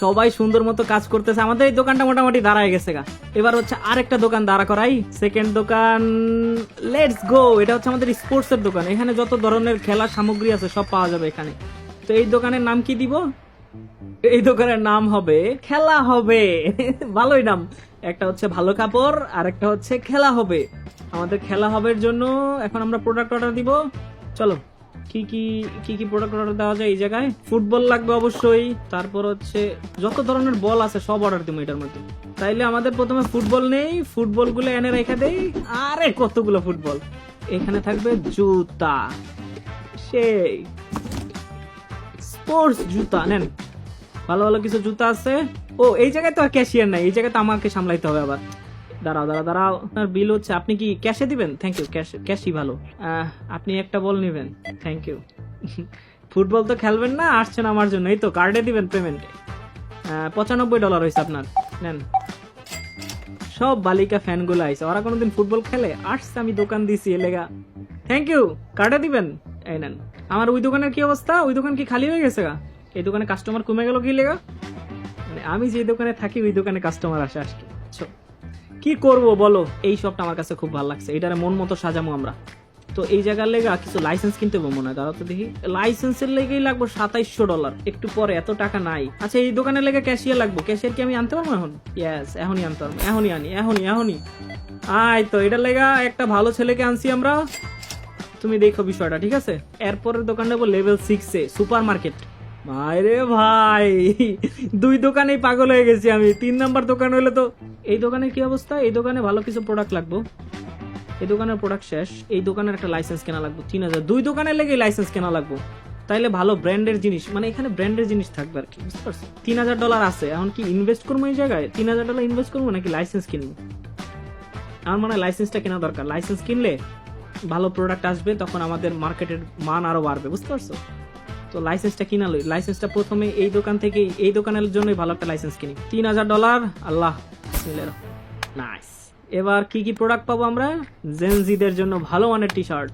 সবাই সুন্দর মতো কাজ করতেছে, আমাদের এই দোকানটা মোটামুটি দাঁড়ায় গেছে গা। এবার হচ্ছে আরেকটা দোকান দাঁড়া করাই, সেকেন্ড দোকান, লেটস গো। এটা হচ্ছে আমাদের স্পোর্টস এর দোকান, এখানে যত ধরনের খেলার সামগ্রী আছে সব পাওয়া যাবে এখানে। তো এই দোকানের নাম কি দিব? এই দোকানের নাম হবে খেলা হবে। ভালোই নাম, একটা হচ্ছে ভালো কাপড় আর একটা হচ্ছে খেলা হবে। আমাদের খেলা হবের জন্য এখন আমরা প্রোডাক্ট অর্ডার দিব। চলো কি কি কি কি প্রোডাক্ট অর্ডার দেওয়া যায় এই জায়গায়? ফুটবল লাগবে অবশ্যই, তারপর হচ্ছে যত ধরনের বল আছে সব অর্ডার দিব এটার মধ্যে। তাইলে আমাদের প্রথমে ফুটবল নেই, ফুটবল গুলো এনে রেখে দেই। আরে কতগুলো ফুটবল! এখানে থাকবে জুতা, সেই স্পোর্টস জুতা নেন, ভালো ভালো কিছু জুতা আছে। ও এই জায়গায় তো আর ক্যাশিয়ার নাই, এই জায়গায় তো আমাকে সামলাইতে হবে আবার। দাঁড়াও দাঁড়াও দাঁড়াও, আপনার বিল হচ্ছে, আপনি কি ক্যাশে দিবেন? থ্যাংক ইউ, ক্যাশই ভালো। আপনি একটা বল নেবেন, থ্যাংক ইউ। ফুটবল তো খেলবেন না, আসছেন আমার জন্য, এই তো কার্ডে দিবেন পেমেন্ট। $95 হয়েছে আপনার, নেন। সব বালিকা ফ্যান গুলো আইসে, ওরা কোনোদিন ফুটবল খেলে? আসছে, আমি দোকান দিছি এলেগা। থ্যাংক ইউ, কার্ডে দিবেন, এই নেন। আমার ওই দোকানের কি অবস্থা? ওই দোকান কি খালি হয়ে গেছে গা? এই দোকানে কাস্টমার কমে গেল কি লেগা? মানে আমি যে দোকানে থাকি ওই দোকানে কাস্টমার আসে আজকে। কি করব বলো, এই সবটা আমার কাছে খুব ভালো লাগছে, এটারে মন মতো সাজামো আমরা। তো এই জায়গার লেগা কিছু লাইসেন্স কিনতে হবে মনে হয়, দাঁড়াও তো দেখি। লাইসেন্সের লেগেই লাগবে $2700, একটু পরে, এত টাকা নাই। আচ্ছা এই দোকানের লেগে ক্যাশিয়ার লাগবে, ক্যাশিয়ার কি আমি আনতে পারবো এখন? ইয়েস, এখনই আনতে পারবো, এখনই আনি, এখনই। আয় তো এটার লেগা একটা ভালো ছেলেকে আনছি আমরা, তুমি দেখো বিষয়টা, ঠিক আছে? এরপরের দোকানটা লেভেল 6-এ সুপার মার্কেট। ভাইরে ভাই, দুই দোকানেই পাগল হয়ে গেছি আমি। 3 নাম্বার দোকান হইলে তো। এই দোকানের কি অবস্থা? এই দোকানে ভালো কিছু প্রোডাক্ট লাগবে, এই দোকানের প্রোডাক্ট শেষ। এই দোকানের একটা লাইসেন্স কেনা লাগবে 3000, দুই দোকানের লেগে লাইসেন্স কেনা লাগবে। তাইলে ভালো ব্র্যান্ডের জিনিস, মানে এখানে ব্র্যান্ডের জিনিস থাকবে আর কি, বুঝতে পারছো? $3000 আছে, এখন কি ইনভেস্ট করবো এই জায়গায়? $3000 ইনভেস্ট করবো নাকি লাইসেন্স কিনবো? আমার মনে হয় লাইসেন্সটা কেনা দরকার, লাইসেন্স কিনলে ভালো প্রোডাক্ট আসবে, তখন আমাদের মার্কেটের মান আরো বাড়বে, বুঝতে পারছো? তো লাইসেন্সটা কিনা লই, লাইসেন্সটা প্রথমে এই দোকান থেকে, এই দোকানের জন্যই ভালো একটা লাইসেন্স কিনি। $3000, আল্লাহ, নাইস। এবার কি কি প্রোডাক্ট পাবো আমরা? জেনজিদের জন্য ভালো মানের টি শার্ট,